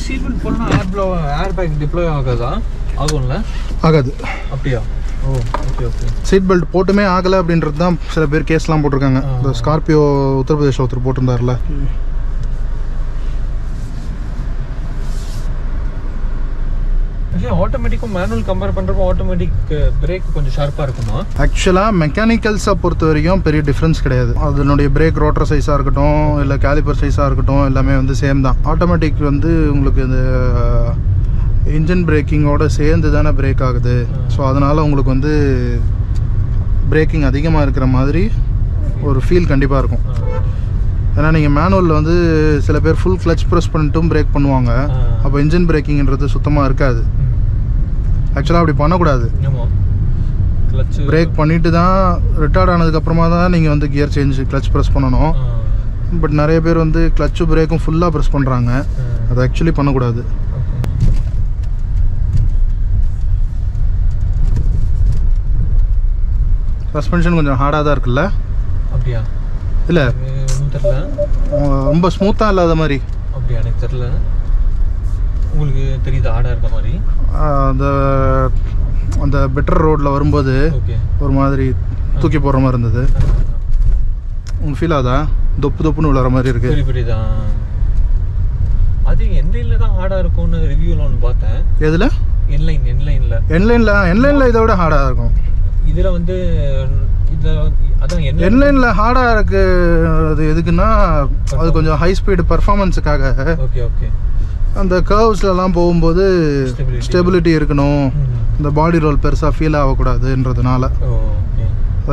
Seat belt போடணும் air bag deploy ஆகாதா? ஆகும்ல? ஆகாது. அப்படியா? ஓ ஓகே ஓகே. சீட் பெல்ட் போட்டுமே ஆகலை அப்படின்றது தான் சில பேர் கேஸ்லாம் போட்டிருக்காங்க. இந்த ஸ்கார்பியோ உத்தரப்பிரதேஷ் ஒருத்தர் போட்டிருந்தார்ல. ஆட்டோமேட்டிக்கும் மேனுவல் கம்பேர் பண்ணுறப்போ ஆட்டோமேட்டிக் பிரேக் கொஞ்சம் ஷார்ப்பாக இருக்குமா? ஆக்சுவலாக மெக்கானிக்கல்ஸை பொறுத்த வரைக்கும் பெரிய டிஃப்ரென்ஸ் கிடையாது. அதனுடைய பிரேக் ரோட்டர் சைஸாக இருக்கட்டும் இல்லை கேலிப்பர் சைஸாக இருக்கட்டும் எல்லாமே வந்து சேம் தான். ஆட்டோமேட்டிக் வந்து உங்களுக்கு இந்த இன்ஜின் பிரேக்கிங்கோட சேர்ந்து தானே பிரேக் ஆகுது. ஸோ அதனால் உங்களுக்கு வந்து பிரேக்கிங் அதிகமாக இருக்கிற மாதிரி ஒரு ஃபீல் கண்டிப்பாக இருக்கும். ஏன்னா நீங்கள் மேனுவலில் வந்து சில பேர் ஃபுல் கிளச் ப்ரெஸ் பண்ணிட்டும் பிரேக் பண்ணுவாங்க. அப்போ இன்ஜின் பிரேக்கிங்கிறது சுத்தமாக இருக்காது. ஆக்சுவலாக அப்படி பண்ணக்கூடாது. பிரேக் பண்ணிட்டு தான் ரிட்டார்ட் ஆனதுக்கப்புறமா தான் நீங்கள் வந்து கியர் சேஞ்ச் கிளச் ப்ரெஸ் பண்ணணும். பட் நிறைய பேர் வந்து கிளச்சு பிரேக்கும் ஃபுல்லாக ப்ரெஸ் பண்ணுறாங்க. அது ஆக்சுவலி பண்ணக்கூடாது. சஸ்பென்ஷன் கொஞ்சம் ஹார்டாக தான் இருக்குல்ல? அப்படியா? இல்லை தெரியல, ரொம்ப ஸ்மூத்தாக இல்லாத மாதிரி. அப்படியா? எனக்கு தெரியல. உங்களுக்கு தெரியுது ஹார்டாக இருக்க மாதிரி? அந்த அந்த பெட்டர் ரோட்டில் வரும்போது ஒரு மாதிரி தூக்கி போடுற மாதிரி இருந்தது. உங்களுக்கு ஃபீல் ஆகுதா? தொப்பு தொப்புன்னு விழுற மாதிரி இருக்கு. புரியுதா? அது என்லைனில் தான் ஹார்டாக இருக்கும்னு ரிவ்யூவில் ஒன்று பார்த்தேன். எதில்? என்லைனில் இதை விட ஹார்டாக இருக்கும். இதில் வந்து அதான் என்லைனில் ஹார்டாக இருக்கு. அது எதுக்குன்னா அது கொஞ்சம் ஹை ஸ்பீடு பர்ஃபார்மன்ஸுக்காக. Okay okay. அந்த கர்வ்ஸ்லாம் போகும்போது ஸ்டெபிலிட்டி இருக்கணும், இந்த பாடி ரோல் பெருசாக ஃபீல் ஆகக்கூடாதுன்றதுனால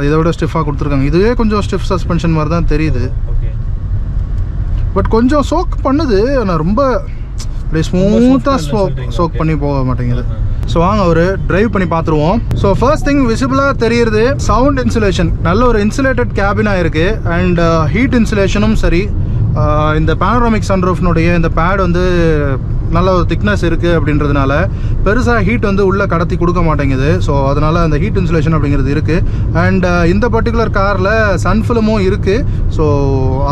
இதை விட ஸ்டிஃபாக கொடுத்துருக்காங்க. இதுவே கொஞ்சம் ஸ்டிஃப் சஸ்பென்ஷன் மாதிரி தான் தெரியுது. பட் கொஞ்சம் சோக் பண்ணுது. ஆனால் ரொம்ப அப்படியே ஸ்மூத்தாக சோக் பண்ணி போக மாட்டேங்குது. ஸோ வாங்க ஒரு டிரைவ் பண்ணி பார்த்துருவோம். ஸோ ஃபர்ஸ்ட் திங் விசிபிளாக தெரியுது சவுண்ட் இன்சுலேஷன். நல்ல ஒரு இன்சுலேட்டட் கேபினாக இருக்குது. அண்ட் ஹீட் இன்சுலேஷனும் சரி. இந்த பேனரோமிக் சன்ரூஃப்னுடைய இந்த பேட் வந்து நல்ல ஒரு திக்னஸ் இருக்குது அப்படின்றதுனால பெருசாக ஹீட் வந்து உள்ளே கடத்தி கொடுக்க மாட்டேங்குது. ஸோ அதனால் அந்த ஹீட் இன்சுலேஷன் அப்படிங்கிறது இருக்குது. அண்ட் இந்த பர்டிகுலர் காரில் சன்ஃபிலிமும் இருக்குது. ஸோ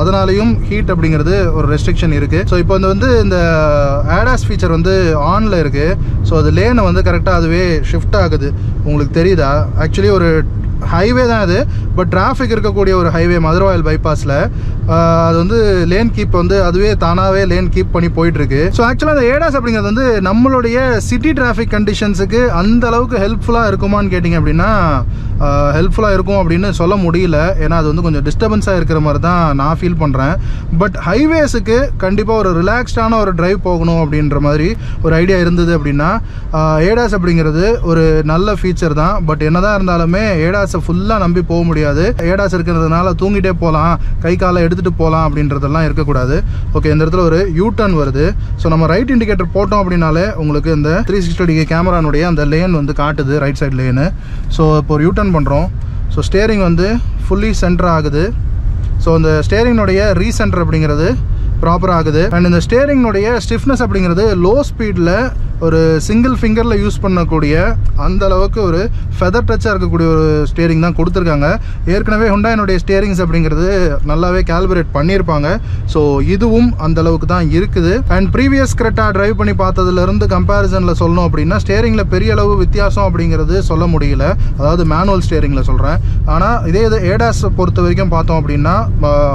அதனாலையும் ஹீட் அப்படிங்கிறது ஒரு ரெஸ்ட்ரிக்ஷன் இருக்குது. ஸோ இப்போ வந்து இந்த ADAS ஃபீச்சர் வந்து ஆனில் இருக்குது. ஸோ அது லேனை வந்து கரெக்டாக அதுவே ஷிஃப்ட் ஆகுது. உங்களுக்கு தெரியுதா? ஆக்சுவலி ஒரு ஹைவே தான் அது. பட் டிராஃபிக் இருக்கக்கூடிய ஒரு ஹைவே மதுரவாயல் பைபாஸில் அது வந்து லேன் கீப் வந்து அதுவே தானாகவே லேன் கீப் பண்ணி போயிட்டுருக்கு. ஸோ ஆக்சுவலாக அந்த ADAS அப்படிங்கிறது வந்து நம்மளுடைய சிட்டி டிராஃபிக் கண்டிஷன்ஸுக்கு அந்த அளவுக்கு ஹெல்ப்ஃபுல்லாக இருக்குமான்னு கேட்டிங்க அப்படின்னா ஹெல்ப்ஃபுல்லாக இருக்கும் அப்படின்னு சொல்ல முடியல. ஏன்னா அது வந்து கொஞ்சம் டிஸ்டர்பன்ஸாக இருக்கிற மாதிரி தான் நான் ஃபீல் பண்ணுறேன். பட் ஹைவேஸுக்கு கண்டிப்பாக ஒரு ரிலாக்ஸ்டான ஒரு டிரைவ் போகணும் அப்படின்ற மாதிரி ஒரு ஐடியா இருந்தது அப்படின்னா ADAS அப்படிங்கிறது ஒரு நல்ல ஃபீச்சர் தான். பட் என்னதான் இருந்தாலுமே ADAS ஃபுல்லாக நம்பி போக முடியாது. ADAS இருக்கிறதுனால தூங்கிட்டே போகலாம், கை காலை எடுத்துகிட்டு போகலாம் அப்படின்றதெல்லாம் இருக்கக்கூடாது. ஓகே, இந்த இடத்துல ஒரு யூ டர்ன் வருது. ஸோ நம்ம ரைட் இண்டிகேட்டர் போட்டோம் அப்படின்னாலே உங்களுக்கு இந்த 360 டிகிரி கேமரானுடைய அந்த லேன் வந்து காட்டுது, ரைட் சைட் லேனு. ஸோ இப்போ ஒரு யூ டர்ன் பண்ணுறோம். ஸோ ஸ்டேரிங் வந்து ஃபுல்லி சென்டர் ஆகுது. ஸோ இந்த ஸ்டேரிங்னுடைய ரீசென்டர் அப்படிங்கிறது ப்ராப்பராக ஆகுது. அண்ட் இந்த ஸ்டேரிங்னுடைய ஸ்டிஃப்னஸ் அப்படிங்கிறது லோ ஸ்பீடில் ஒரு சிங்கிள் ஃபிங்கரில் யூஸ் பண்ணக்கூடிய அந்த அளவுக்கு ஒரு ஃபெதர் டச்சாக இருக்கக்கூடிய ஒரு ஸ்டேரிங் தான் கொடுத்துருக்காங்க. ஏற்கனவே ஹுண்டாயினுடைய ஸ்டேரிங்ஸ் அப்படிங்கிறது நல்லாவே கேல்குலேட் பண்ணியிருப்பாங்க. ஸோ இதுவும் அந்த அளவுக்கு தான் இருக்குது. அண்ட் ப்ரீவியஸ் கிரெட்டா டிரைவ் பண்ணி பார்த்ததுலேருந்து கம்பேரிசனில் சொல்லணும் அப்படின்னா ஸ்டேரிங்கில் பெரிய அளவு வித்தியாசம் அப்படிங்கிறது சொல்ல முடியல. அதாவது மேனுவல் ஸ்டேரிங்கில் சொல்கிறேன். ஆனால் இதே இது ADAS பொறுத்த வரைக்கும் பார்த்தோம் அப்படின்னா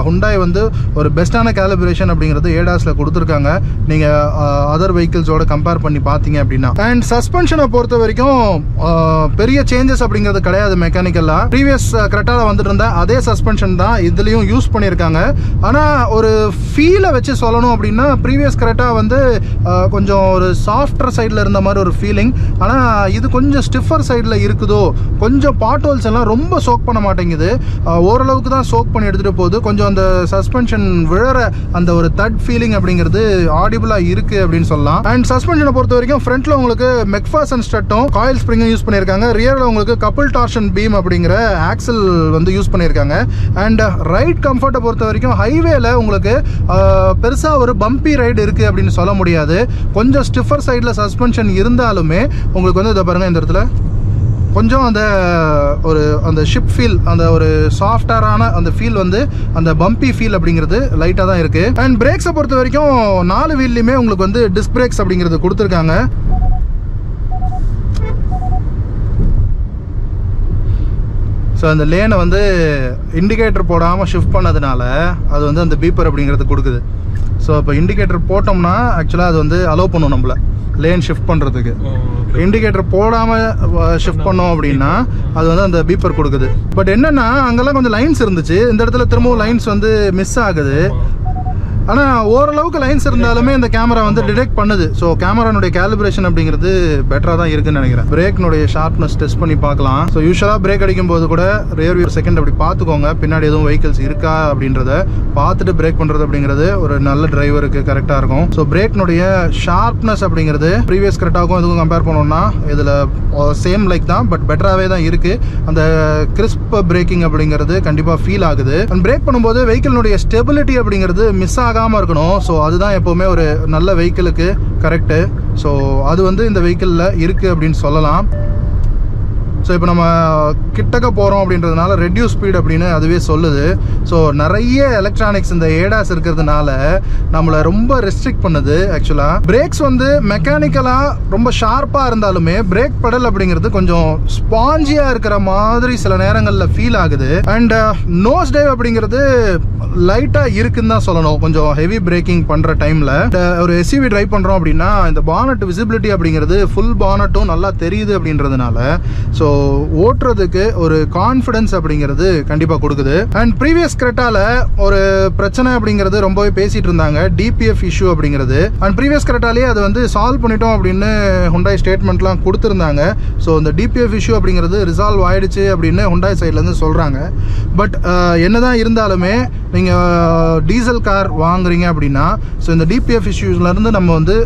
ஹுண்டாய் வந்து ஒரு பெஸ்ட்டான கேலிப்ரேஷன் அப்படிங்கிறது ADASல கொடுத்துருக்காங்க. நீங்கள் அதர் வெஹிக்கிள்ஸோட கம்பேர் பண்ணி பார்த்தீங்க அப்படின்னா. அண்ட் சஸ்பென்ஷனை பொறுத்த வரைக்கும் பெரிய சேஞ்சஸ் அப்படிங்கிறது கிடையாது மெக்கானிக்கலாக. ப்ரீவியஸ் கிரெட்டாவில் வந்துட்டு இருந்த அதே சஸ்பென்ஷன் தான் இதுலேயும் யூஸ் பண்ணியிருக்காங்க. ஆனால் ஒரு ஃபீலை வச்சு சொல்லணும் அப்படின்னா ப்ரீவியஸ் கிரெட்டா வந்து கொஞ்சம் ஒரு சாஃப்டர் சைடில் இருந்த மாதிரி ஒரு ஃபீலிங். ஆனால் இது கொஞ்சம் ஸ்டிஃபர் சைடில் இருக்குதோ, கொஞ்சம் பாட் ஹோல்ஸ் எல்லாம் ரொம்ப சோக் பண்ண மாட்டேங்குது. ஓரளவுக்கு தான் சோக் பண்ணி எடுத்துகிட்டு போகுது. கொஞ்சம் அந்த சஸ்பென்ஷன் விழற அந்த ஒரு தட் ஃபீலிங் அப்படிங்கிறது ஆடிபிளாக இருக்குது அப்படின்னு சொல்லலாம். அண்ட் சஸ்பென்ஷனை பொறுத்த வரைக்கும் ஃப்ரண்ட்ல உங்களுக்கு மெக்ஃபாசன் ஸ்டட்டும் காயில் ஸ்ப்ரிங்கும் யூஸ் பண்ணியிருக்காங்க. ரியரில் உங்களுக்கு கப்புள் டார்ஷன் பீம் அப்படிங்கிற ஆக்சல் வந்து யூஸ் பண்ணியிருக்காங்க. அண்ட் ரைட் கம்ஃபர்ட்டை பொறுத்த வரைக்கும் ஹைவேல உங்களுக்கு பெருசாக ஒரு பம்பி ரைடு இருக்குது அப்படின்னு சொல்ல முடியாது. கொஞ்சம் ஸ்டிஃபர் சைடில் சஸ்பென்ஷன் இருந்தாலுமே உங்களுக்கு வந்து இதை பாருங்கள், இந்த இடத்துல கொஞ்சம் அந்த ஷிப் ஃபீல், அந்த ஒரு சாஃப்டான அந்த ஃபீல் வந்து அந்த பம்பி ஃபீல் அப்படிங்கிறது லைட்டாக தான் இருக்குது. அண்ட் பிரேக்ஸை பொறுத்த வரைக்கும் 4 வீல்லையுமே உங்களுக்கு வந்து டிஸ்க் பிரேக்ஸ் அப்படிங்கிறது கொடுத்துருக்காங்க. ஸோ அந்த லேனை வந்து இண்டிகேட்டர் போடாமல் ஷிஃப்ட் பண்ணதுனால அது வந்து அந்த பீப்பர் அப்படிங்கிறது கொடுக்குது. ஸோ இப்போ இண்டிகேட்டர் போட்டோம்னா ஆக்சுவலாக அது வந்து அலோவ் பண்ணும் நம்மளை லேன் ஷிஃப்ட் பண்ணுறதுக்கு. இண்டிகேட்டர் போடாமல் ஷிஃப்ட் பண்ணோம் அப்படின்னா அது வந்து அந்த பீப்பர் கொடுக்குது. பட் என்னென்னா அங்கெல்லாம் கொஞ்சம் லைன்ஸ் இருந்துச்சு, இந்த இடத்துல திரும்பவும் லைன்ஸ் வந்து மிஸ் ஆகுது. ஆனால் ஓரளவுக்கு லைன்ஸ் இருந்தாலுமே இந்த கேமரா வந்து டிடெக்ட் பண்ணுது. ஸோ கேமரானுடைய கேலிப்ரேஷன் அப்படிங்கிறது பெட்டராக தான் இருக்குன்னு நினைக்கிறேன். பிரேக்னுடைய ஷார்ப்னஸ் டெஸ்ட் பண்ணி பார்க்கலாம். ஸோ யூஸ்வலாக பிரேக் அடிக்கும் போது கூட ரியர் வியூ செகண்ட் அப்படி பார்த்துக்கோங்க, பின்னாடி எதுவும் வெஹிக்கிள்ஸ் இருக்கா அப்படின்றத பார்த்துட்டு பிரேக் பண்ணுறது அப்படிங்கிறது ஒரு நல்ல டிரைவருக்கு கரெக்டாக இருக்கும். ஸோ பிரேக்னுடைய ஷார்ப்னஸ் அப்படிங்கிறது ப்ரீவியஸ் கரெக்டாகவும் எதுவும் கம்பேர் பண்ணோம்னா இதில் சேம் லைக் தான், பட் பெட்டராகவே தான் இருக்குது. அந்த கிறிஸ்ப் பிரேக்கிங் அப்படிங்கிறது கண்டிப்பாக ஃபீல் ஆகுது. அண்ட் பிரேக் பண்ணும்போது வெஹிக்கிளுடைய ஸ்டெபிலிட்டி அப்படிங்கிறது மிஸ் ஆகாமல் இருக்கணும். ஸோ அதுதான் எப்போவுமே ஒரு நல்ல வெஹிக்கிளுக்கு கரெக்டு. ஸோ அது வந்து இந்த வெஹிக்கிளில் இருக்குது அப்படின்னு சொல்லலாம். ஸோ இப்போ நம்ம கிட்டக்க போகிறோம் அப்படின்றதுனால ரெடியூஸ் ஸ்பீட் அப்படின்னு அதுவே சொல்லுது. ஸோ நிறைய எலக்ட்ரானிக்ஸ் இந்த ஏடாஸ் இருக்கிறதுனால நம்மளை ரொம்ப ரெஸ்ட்ரிக்ட் பண்ணுது. ஆக்சுவலாக பிரேக்ஸ் வந்து மெக்கானிக்கலாக ரொம்ப ஷார்ப்பாக இருந்தாலுமே பிரேக் பெடல் அப்படிங்கிறது கொஞ்சம் ஸ்பாஞ்சியாக இருக்கிற மாதிரி சில நேரங்களில் ஃபீல் ஆகுது. அண்ட் நோஸ் டைவ் அப்படிங்கிறது லைட்டாக இருக்குன்னு தான் சொல்லணும். கொஞ்சம் ஹெவி பிரேக்கிங் பண்ணுற டைமில் ஒரு எஸ்யூவி ட்ரைவ் பண்ணுறோம் அப்படின்னா இந்த பானட் விசிபிலிட்டி அப்படிங்கிறது ஃபுல் பானட்டும் நல்லா தெரியுது அப்படின்றதுனால ஸோ ஓட்டுறதுக்கு ஒரு கான்ஃபிடன்ஸ் அப்படிங்கிறது கண்டிப்பாக கொடுக்குது. அண்ட் ப்ரீவியஸ் கிரெட்டால ஒரு பிரச்சனை அப்படிங்கிறது ரொம்பவே பேசிட்டு இருந்தாங்க, டிபிஎஃப் இஷ்யூ அப்படிங்கிறது. அண்ட் ப்ரீவியஸ் கிரெட்டாலே அது வந்து சால்வ் பண்ணிட்டோம் அப்படின்னு ஹுண்டாய் ஸ்டேட்மெண்ட்லாம் கொடுத்துருந்தாங்க. ஸோ இந்த டிபிஎஃப் இஷ்யூ அப்படிங்கிறது ரிசால்வ் ஆயிடுச்சு அப்படின்னு ஹுண்டாய் சைட்லேருந்து சொல்கிறாங்க. பட் என்னதான் இருந்தாலுமே நீங்கள் டீசல் கார் வாங்குறீங்க அப்படின்னா ஸோ இந்த டிபிஎஃப் இஷ்யூஸ்லேருந்து நம்ம வந்து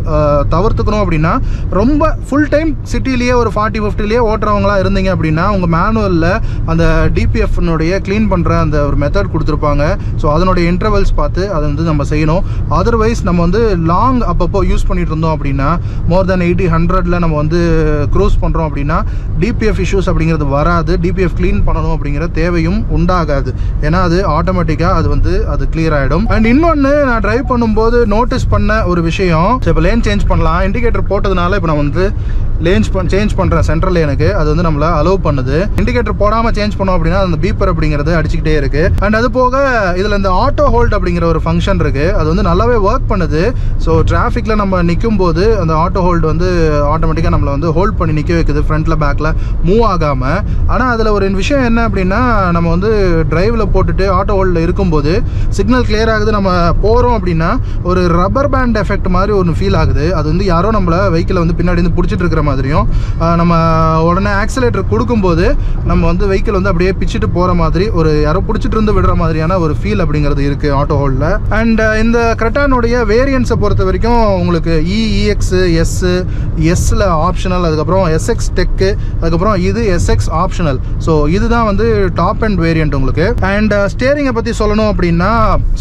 தவிர்த்துக்கணும் அப்படின்னா ரொம்ப ஃபுல் டைம் சிட்டிலேயே ஒரு 40-50லேயே ஓட்டுறவங்களா இருந்தீங்க அப்படின்னா உங்கள் மேனுவலில் அந்த டிபிஎஃப்னுடைய க்ளீன் பண்ணுற அந்த ஒரு மெத்தட் கொடுத்துருப்பாங்க. ஸோ அதனுடைய இன்டர்வல்ஸ் பார்த்து அதை வந்து நம்ம செய்யணும். அதர்வைஸ் நம்ம வந்து லாங் அப்பப்போ யூஸ் பண்ணிட்டு இருந்தோம் அப்படின்னா மோர் தென் 80-100 நம்ம வந்து க்ரூஸ் பண்ணுறோம் அப்படின்னா டிபிஎஃப் இஷ்யூஸ் அப்படிங்கிறது வராது. டிபிஎஃப் க்ளீன் பண்ணணும் அப்படிங்கிற தேவையும் உண்டாகாது. ஏன்னா அது ஆட்டோமேட்டிக்காக அது கிளியர் ஆகிடும். அண்ட் இன்னொன்று நான் டிரைவ் பண்ணும்போது நோட்டீஸ் பண்ண ஒரு விஷயம், இப்போ லேன் சேஞ்ச் பண்ணலாம், இண்டிகேட்டர் போட்டதுனால இப்போ நான் வந்து சேஞ்ச் பண்ணுறேன் சென்ட்ரல் லேனுக்கு, அது வந்து நம்மளை அலோவ் பண்ணுது. இண்டிகேட்டர் போடாமல் சேஞ்ச் பண்ணோம் அப்படின்னா அந்த பீப்பர் அப்படிங்கிறது அடிச்சுக்கிட்டே இருக்குது. அண்ட் அது போக இதில் இந்த ஆட்டோ ஹோல்ட் அப்படிங்கிற ஒரு ஃபங்க்ஷன் இருக்குது, அது வந்து நல்லாவே ஒர்க் பண்ணுது. ஸோ டிராஃபிக்கில் நம்ம நிற்கும் போது அந்த ஆட்டோ ஹோல்டு வந்து ஆட்டோமேட்டிக்காக நம்மளை வந்து ஹோல்ட் பண்ணி நிற்க வைக்குது, ஃப்ரண்ட்டில் பேக்கில் மூவ் ஆகாமல். ஆனால் அதில் ஒரு விஷயம் என்ன அப்படின்னா நம்ம வந்து டிரைவில் போட்டுட்டு ஆட்டோ ஹோல்டில் இருக்கும்போது சிக்னல் கிளியர் ஆகுது, நம்ம போகிறோம் அப்படின்னா ஒரு ரப்பர் பேண்ட் எஃபெக்ட் மாதிரி ஒன்று ஃபீல் ஆகுது. அது வந்து யாரோ நம்மளை வெஹிக்கிளை வந்து பின்னாடி வந்து பிடிச்சிட்டு இருக்கிற மாதிரியும், நம்ம உடனே ஆக்சிலேட்டர் கொடுக்கும்போது நம்ம வந்து வெஹிக்கிள் வந்து அப்படியே பிச்சுட்டு போகிற மாதிரி ஒரு யாரோ பிடிச்சிட்டு இருந்து விடுற மாதிரியான ஒரு ஃபீல் அப்படிங்கிறது இருக்குது ஆட்டோ ஹோல்டில். அண்ட் இந்த கிரெட்டானுடைய வேரியன்ஸை பொறுத்த வரைக்கும் உங்களுக்கு இஎக்ஸ் எஸ்ஸில் ஆப்ஷனல், அதுக்கப்புறம் எஸ்எக்ஸ் டெக்கு, அதுக்கப்புறம் இது எஸ்எக்ஸ் ஆப்ஷனல். ஸோ இதுதான் வந்து டாப் அண்ட் வேரியன்ட் உங்களுக்கு. அண்ட் ஸ்டேரிங்கை பற்றி சொல்லணும் அப்படின்னா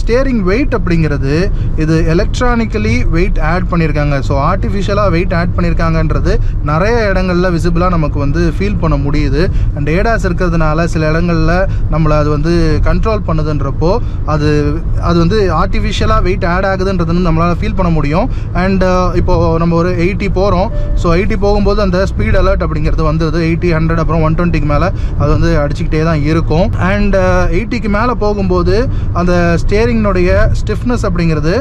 ஸ்டேரிங் வெயிட் அப்படிங்கிறது இது எலக்ட்ரானிக்கலி வெயிட் ஆட் பண்ணியிருக்காங்க. ஸோ ஆர்டிஃபிஷியலாக வெயிட் ஆட் பண்ணியிருக்காங்கன்றது நிறைய இடங்களில் விசிபிளாக நமக்கு வந்து ஃபீல் பண்ண முடியுது. அண்ட் ஏடாஸ் இருக்கிறதுனால சில இடங்களில் நம்மளை அது வந்து கண்ட்ரோல் பண்ணுதுன்றப்போ அது வந்து ஆர்டிஃபிஷியலாக வெயிட் ஆட் ஆகுதுன்றதுன்னு நம்மளால் ஃபீல் பண்ண முடியும். அண்ட் இப்போது நம்ம ஒரு 80 போகிறோம், ஸோ 80 போகும்போது அந்த ஸ்பீட் அலர்ட் அப்படிங்கிறது வந்துடுது. 80, 100 அப்புறம் 120க்கு மேலே அது வந்து அடிச்சுக்கிட்டே தான் இருக்கும். அண்ட் 80க்கு மேலே போகும்போது அந்த ஸ்டேரிங்னுடைய ஸ்டிஃப்னஸ் அப்படிங்கிறது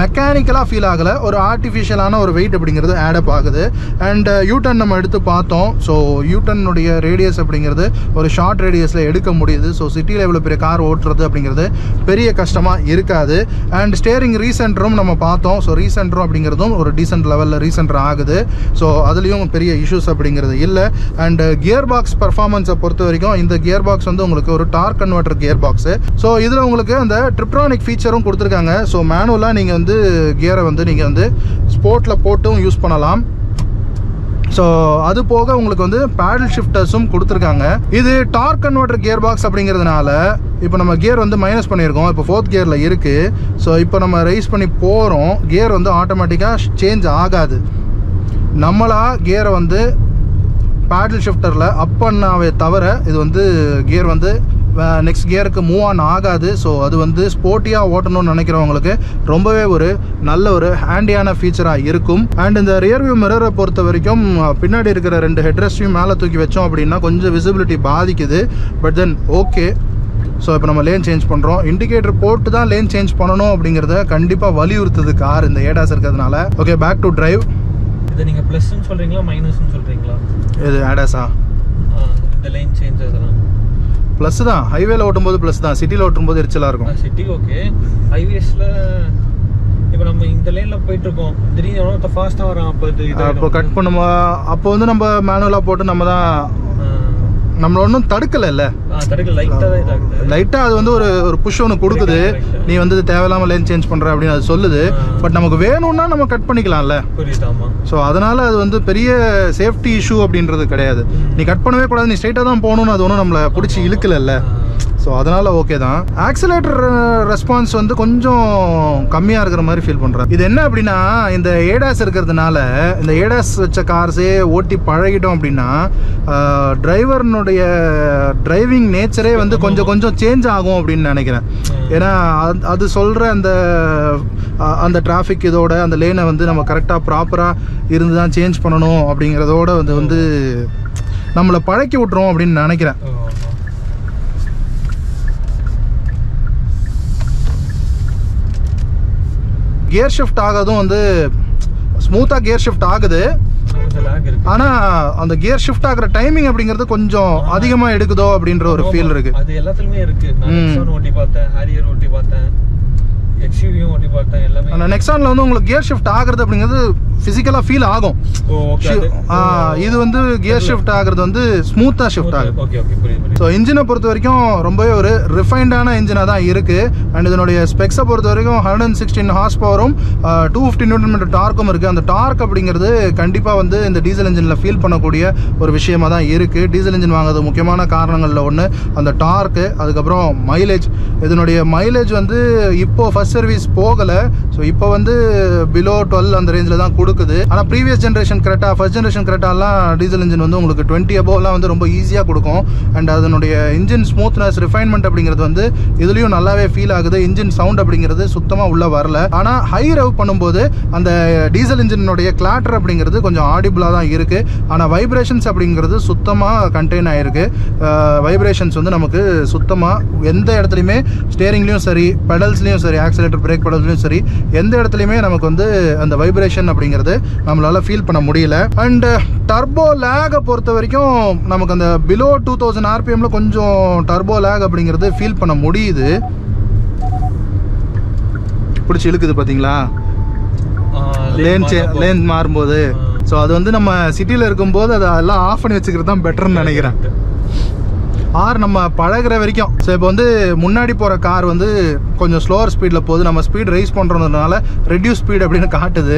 மெக்கானிக்கலாக ஃபீல் ஆகலை, ஒரு ஆர்டிஃபிஷியலான ஒரு வெயிட் அப்படிங்கிறது ஆடப் ஆகுது. அண்ட் யூட்டன் நம்ம எடுத்து பார்த்தோம். ஸோ யூட்டனுடைய ரேடியஸ் அப்படிங்கிறது ஒரு ஷார்ட் ரேடியஸில் எடுக்க முடியுது. ஸோ சிட்டியில் எவ்வளோ பெரிய கார் ஓட்டுறது அப்படிங்கிறது பெரிய கஷ்டமாக இருக்காது. அண்ட் ஸ்டேரிங் ரீசென்டரும் நம்ம பார்த்தோம். ஸோ ரீசென்டரும் அப்படிங்கிறதும் ஒரு டீசென்ட் லெவலில் ரீசென்டர் ஆகுது. ஸோ அதுலேயும் பெரிய இஷ்யூஸ் அப்படிங்கிறது இல்லை. அண்ட் கியர் பாக்ஸ் பர்ஃபார்மன்ஸை பொறுத்த வரைக்கும் இந்த கியர் பாக்ஸ் வந்து உங்களுக்கு ஒரு dark converter gear box. So இதில் உங்களுக்கு அந்த ட்ரிப்ரானிக் ஃபீச்சரும் கொடுத்துருக்காங்க. ஸோ மேனுவலாக நீங்கள் வந்து கியரை வந்து நீங்கள் வந்து ஸ்போர்ட்டில் போட்டும் யூஸ் பண்ணலாம். ஸோ அது போக உங்களுக்கு வந்து பேடல் ஷிஃப்டர்ஸும் கொடுத்துருக்காங்க. இது டார்க் கன்வெர்ட்டர் கியர் பாக்ஸ் அப்படிங்கிறதுனால இப்போ நம்ம கியர் வந்து மைனஸ் பண்ணியிருக்கோம், இப்போ 4th கியரில் இருக்குது. ஸோ இப்போ நம்ம ரைஸ் பண்ணி போகிறோம், கியர் வந்து ஆட்டோமேட்டிக்காக சேஞ்ச் ஆகாது. நம்மளாக கியரை வந்து பேடல் ஷிஃப்டரில் அப் பண்ணாவே தவிர இது வந்து கியர் வந்து நெக்ஸ்ட் கியருக்கு மூவ் ஆன் ஆகாது. ஸோ அது வந்து ஸ்போர்ட்டியாக ஓட்டணும்னு நினைக்கிறவங்களுக்கு ரொம்பவே ஒரு நல்ல ஒரு ஹேண்டியான ஃபீச்சராக இருக்கும். அண்ட் இந்த ரியர் வியூ மிரரை பொறுத்த வரைக்கும் பின்னாடி இருக்கிற 2 ஹெட்ரெஸ்டையும் மேலே தூக்கி வச்சோம் அப்படின்னா கொஞ்சம் விசிபிலிட்டி பாதிக்குது. But then okay. ஸோ இப்போ நம்ம லேன் சேஞ்ச் பண்ணுறோம். இண்டிகேட்டர் போட்டு தான் லேன் சேஞ்ச் பண்ணணும் அப்படிங்கிறத கண்டிப்பாக வலியுறுத்துது கார் இந்த ஏடாஸ் இருக்கிறதுனால. Okay, back to drive. இதை நீங்கள் ப்ளஸ்ன்னு சொல்கிறீங்களா மைனஸ்ன்னு சொல்கிறீங்களா? இது ஏடாஸா? இந்த லேன் சேஞ்ச் அதெல்லாம் ப்ளஸ் தான். ஹைவேல ஓட்டும்போது ப்ளஸ் தான், சிட்டியில் ஓட்டும்போது எரிச்சலாக இருக்கும். City okay. ஹைவேஸில் இப்போ நம்ம இந்த லைனில் போயிட்டுருக்கோம், திடீர்னு எவ்வளோ ஃபாஸ்ட்டாக வரோம். அப்போ கட் பண்ணுமா, அப்போ வந்து நம்ம மேனுவலாக போட்டு நம்ம தான் நம்மள ஒன்றும் தடுக்கலைல்ல. லைட்டாக அது வந்து ஒரு புஷ் ஒன்று கொடுக்குது. நீ வந்து தேவையில்லாமல் லேன் சேஞ்ச் பண்ணுற அப்படின்னு அது சொல்லுது. பட் நமக்கு வேணும்னா நம்ம கட் பண்ணிக்கலாம்ல. ஸோ அதனால் அது வந்து பெரிய சேஃப்டி இஷ்யூ அப்படின்றது கிடையாது. நீ கட் பண்ணவே கூடாது, நீ ஸ்ட்ரைட்டாக தான் போகணும்னு அது ஒன்றும் நம்மளை பிடிச்சி இழுக்கலைல்ல. ஸோ அதனால் ஓகே தான். ஆக்சிலேட்டர் ரெஸ்பான்ஸ் வந்து கொஞ்சம் கம்மியாக இருக்கிற மாதிரி ஃபீல் பண்ணுறேன். இது என்ன அப்படின்னா, இந்த ஏடாஸ் இருக்கிறதுனால இந்த ஏடாஸ் வச்ச கார்ஸே ஓட்டி பழகிட்டோம் அப்படின்னா டிரைவர்னுடைய டிரைவிங் நேச்சரே வந்து கொஞ்சம் சேஞ்ச் ஆகும் அப்படின்னு நினைக்கிறேன். ஏன்னா அது சொல்கிற அந்த டிராஃபிக் இதோட அந்த லேனை வந்து நம்ம கரெக்டாக ப்ராப்பராக இருந்து தான் சேஞ்ச் பண்ணணும் அப்படிங்கிறதோட வந்து நம்மளை பழக்கி விட்டுரும் அப்படின்னு நினைக்கிறேன். கியர் ஷிஃப்ட் ஆகிறதும் வந்து ஸ்மூத்தாக கியர் ஷிஃப்ட் ஆகுது. ஆனால் அந்த கியர் ஷிஃப்ட் ஆகிற டைமிங் அப்படிங்கிறது கொஞ்சம் அதிகமாக எடுக்குதோ அப்படின்ற ஒரு ஃபீல் இருக்கு. அது எல்லாத்துலயுமே இருக்கு. நான் ஓட்டி பார்த்தேன், ஹாரியர் ஓட்டி பார்த்தேன், எக்ஸ்யூவியும் ஓட்டி பார்த்தேன், எல்லாமே. ஆனால் நெக்ஸானில் வந்து உங்களுக்கு கியர் ஷிஃப்ட் ஆகுறது அப்படிங்கிறது ஃபிசிக்கலாக ஃபீல் ஆகும். இது வந்து கியர் ஷிஃப்ட் ஆகுறது வந்து ஸ்மூத்தாக ஷிஃப்ட் ஆகும். ஸோ இன்ஜினை பொறுத்த வரைக்கும் ரொம்பவே ஒரு ரிஃபைண்டான இன்ஜினாக தான் இருக்குது. அண்ட் இதனுடைய ஸ்பெக்ஸை பொறுத்த வரைக்கும் 116 ஹார்ஸ் பவரும் 250 நியூட்டன் மீட்டர் டார்க்கும் இருக்குது. அந்த டார்க் அப்படிங்கிறது கண்டிப்பாக வந்து இந்த டீசல் இன்ஜினில் ஃபீல் பண்ணக்கூடிய ஒரு விஷயமாக தான் இருக்குது. டீசல் இன்ஜின் வாங்குறது முக்கியமான காரணங்களில் ஒன்று அந்த டார்க்கு. அதுக்கப்புறம் மைலேஜ். இதனுடைய மைலேஜ் வந்து இப்போது ஃபர்ஸ்ட் சர்வீஸ் போகலை. ஸோ இப்போ வந்து பிலோ 12 அந்த ரேஞ்சில் தான் கொடுக்குது. ஆனால் ப்ரீவியஸ் ஜென்ரேஷன் கரெக்டாக ஃபர்ஸ்ட் ஜென்ரேஷன் கரெக்டாலாம் டீசல் இன்ஜின் வந்து உங்களுக்கு 20 அபோவ்லாம் வந்து ரொம்ப ஈஸியாக கொடுக்கும். அண்ட் அதனுடைய இன்ஜின் ஸ்மூத்னஸ், ரிஃபைன்மெண்ட் அப்படிங்கிறது வந்து இதுலேயும் நல்லாவே ஃபீல் ஆகுது. இன்ஜின் சவுண்ட் அப்படிங்கிறது சுத்தமாக உள்ளே வரல. ஆனால் ஹை ரவ் பண்ணும்போது அந்த டீசல் இன்ஜினுடைய கிளாட்டர் அப்படிங்கிறது கொஞ்சம் ஆடிபிளாக தான் இருக்குது. ஆனால் வைப்ரேஷன்ஸ் அப்படிங்கிறது சுத்தமாக கண்டெயின் ஆகிருக்கு. வைப்ரேஷன்ஸ் வந்து நமக்கு சுத்தமாக எந்த இடத்துலையுமே ஸ்டேரிங்லேயும் சரி, பெடல்ஸ்லேயும் சரி, ஆக்சிலேட்டர் பிரேக் பெடல்ஸ்லையும் சரி, எந்த இடத்துலையுமே நமக்கு வந்து அந்த வைப்ரேஷன் அப்படிங்கிறது நம்மளால ஃபீல் பண்ண முடியல. அண்ட் டர்போ லேகை பொறுத்த வரைக்கும் நமக்கு அந்த பிலோ 2000 RPMல கொஞ்சம் டர்போ லேக் அப்படிங்கிறது ஃபீல் பண்ண முடியுது. பிடிச்சி இழுக்குது பார்த்தீங்களா லேன் மாறும்போது. ஸோ அது வந்து நம்ம சிட்டியில் இருக்கும்போது அதை எல்லாம் ஆஃப் பண்ணி வச்சுக்கிறது தான் பெட்டர்னு நினைக்கிறேன். நம்ம பழகிற வரைக்கும். ஸோ இப்போ வந்து முன்னாடி போகிற கார் வந்து கொஞ்சம் ஸ்லோவர் ஸ்பீடில் போகுது. நம்ம ஸ்பீட் ரைஸ் பண்ணுறதுனால ரெடியூஸ் ஸ்பீட் அப்படின்னு காட்டுது.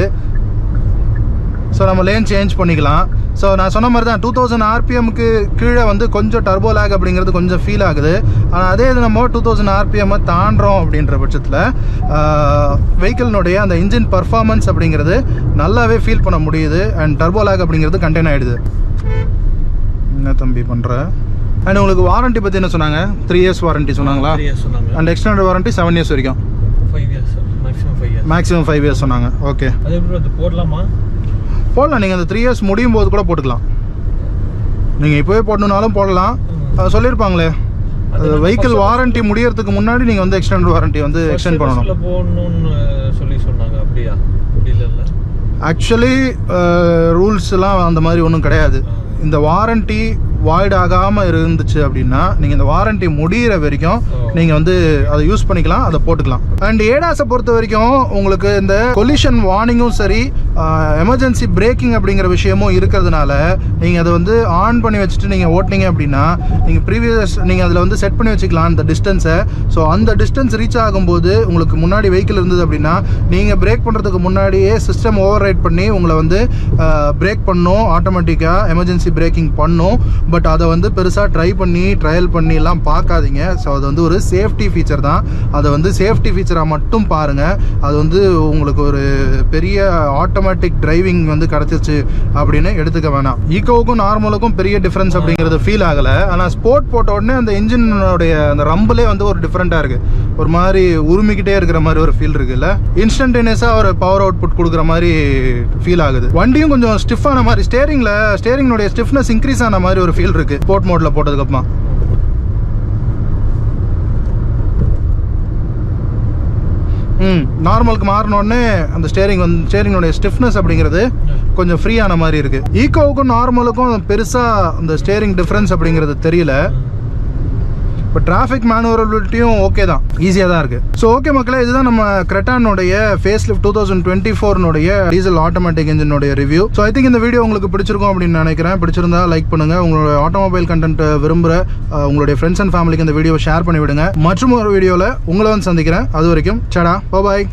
ஸோ நம்ம லேன் சேஞ்ச் பண்ணிக்கலாம். ஸோ நான் சொன்ன மாதிரி தான் 2000 RPMக்கு கீழே வந்து கொஞ்சம் டர்போ லேக் அப்படிங்கிறது கொஞ்சம் ஃபீல் ஆகுது. ஆனால் அதே இது நம்ம 2000 RPM தாண்டுறோம் அப்படின்ற பட்சத்தில் வெஹிக்கிளினுடைய அந்த இன்ஜின் பர்ஃபார்மன்ஸ் அப்படிங்கிறது நல்லாவே ஃபீல் பண்ண முடியுது. அண்ட் டர்போ லேக் அப்படிங்கிறது கண்டெயின் ஆகிடுது. என்ன தம்பி பண்ணுற? அண்ட் உங்களுக்கு வாரண்ட்டி பற்றி என்ன சொன்னாங்க? 3 years வாரண்ட்டி சொன்னாங்களா? அண்ட் எக்ஸ்டெண்டட் வாரண்ட்டி 7 years வரைக்கும். 5 years மேக்ஸிமம் 5 years சொன்னாங்க. ஓகே, அது போடலாமா? போடலாம். நீங்கள் அந்த 3 years முடியும் போது கூட போட்டுக்கலாம். நீங்கள் இப்போவே போடணுன்னாலும் போடலாம். அது சொல்லியிருப்பாங்களே, அது வெஹிக்கிள் வாரண்ட்டி முடியறதுக்கு முன்னாடி நீங்கள் வந்து எக்ஸ்டெண்டட் வாரண்ட்டி வந்து எக்ஸ்டெண்ட் பண்ணணும் போடணும்னு சொல்லி சொன்னாங்க. அப்படியா? இல்லை, ஆக்சுவலி ரூல்ஸ்லாம் அந்த மாதிரி ஒன்றும் கிடையாது. இந்த வாரண்ட்டி வாய்ட் ஆகாமல் இருந்துச்சு அப்படின்னா நீங்கள் இந்த வாரண்ட்டி முடிகிற வரைக்கும் நீங்கள் வந்து அதை யூஸ் பண்ணிக்கலாம், அதை போட்டுக்கலாம். அண்ட் ஏடாஸை பொறுத்த வரைக்கும் உங்களுக்கு இந்த கொலிஷன் வார்னிங்கும் சரி, எமர்ஜென்சி பிரேக்கிங் அப்படிங்கிற விஷயமும் இருக்கிறதுனால நீங்கள் அதை வந்து ஆன் பண்ணி வச்சுட்டு நீங்கள் ஓட்டினீங்க அப்படின்னா நீங்கள் அதில் வந்து செட் பண்ணி வச்சுக்கலாம் அந்த டிஸ்டன்ஸை. ஸோ அந்த டிஸ்டன்ஸ் ரீச் ஆகும்போது உங்களுக்கு முன்னாடி வெஹிக்கிள் இருந்தது அப்படின்னா நீங்கள் பிரேக் பண்ணுறதுக்கு முன்னாடியே சிஸ்டம் ஓவர் ரைட் பண்ணி உங்களை வந்து பிரேக் பண்ணும், ஆட்டோமேட்டிக்காக எமர்ஜென்சி பிரேக்கிங் பண்ணும். பட் அதை வந்து பெருசாக ட்ரையல் பண்ணிலாம் பார்க்காதீங்க. ஸோ அது வந்து ஒரு சேஃப்டி ஃபீச்சர் தான். அதை வந்து சேஃப்டி ஃபீச்சராக மட்டும் பாருங்கள். அது வந்து உங்களுக்கு ஒரு பெரிய ஆட்டோமேட்டிக் டிரைவிங் வந்து கிடச்சிச்சு அப்படின்னு எடுத்துக்க வேணாம். ஈக்கோவுக்கும் நார்மலுக்கும் பெரிய டிஃப்ரென்ஸ் அப்படிங்கிறது ஃபீல் ஆகலை. ஆனால் ஸ்போர்ட் போட்ட உடனே அந்த இன்ஜினுடைய அந்த ரம்பிலே வந்து ஒரு டிஃப்ரெண்ட்டாக இருக்குது. ஒரு மாதிரி உரிமிக்கிட்டே இருக்கிற மாதிரி ஒரு ஃபீல் இருக்குல்ல. இன்ஸ்டன்டேனியஸாக ஒரு பவர் அவுட்புட் கொடுக்குற மாதிரி ஃபீல் ஆகுது. வண்டியும் கொஞ்சம் ஸ்டிஃபான மாதிரி, ஸ்டேரிங்னுடைய ஸ்டிஃப்னஸ் இன்க்ரீஸ் ஆன மாதிரி ஒரு ஃபீல் இருக்கு ஸ்போர்ட் மோட்ல போட்டதுக்கப்புறமா. நார்மலுக்கு மாறினோடனே அந்த ஸ்டேரிங்கோடைய ஸ்டிஃப்னஸ் அப்படிங்கிறது கொஞ்சம் ஃப்ரீ ஆன மாதிரி இருக்கு. ஈக்கோவுக்கும் நார்மலுக்கும் பெருசாக அந்த ஸ்டேரிங் டிஃப்ரென்ஸ் அப்படிங்கிறது தெரியல. இப்போ டிராஃபிக் மேனுவரபிலிட்டியும் ஓகே தான், ஈஸியாக தான் இருக்குது. ஸோ ஓகே மக்களே, இதுதான் நம்ம கிரெட்டானுடைய ஃபேஸ் லிஃப்ட் 2024 டீசல் ஆட்டோமேட்டிக் இன்ஜினுடைய ரிவ்யூ. ஸோ ஐ திங்க் இந்த வீடியோ உங்களுக்கு பிடிச்சிருக்கும் அப்படின்னு நினைக்கிறேன். பிடிச்சிருந்தா லைக் பண்ணுங்கள். உங்களோட ஆட்டோமொபைல் கண்டென்ட் விரும்புகிற உங்களுடைய ஃப்ரெண்ட்ஸ் அண்ட் ஃபேமிலிக்கு இந்த வீடியோவை ஷேர் பண்ணி விடுங்க. மற்றும் ஒரு வீடியோவில் உங்களை வந்து சந்திக்கிறேன். அது வரைக்கும் சடா பாய்.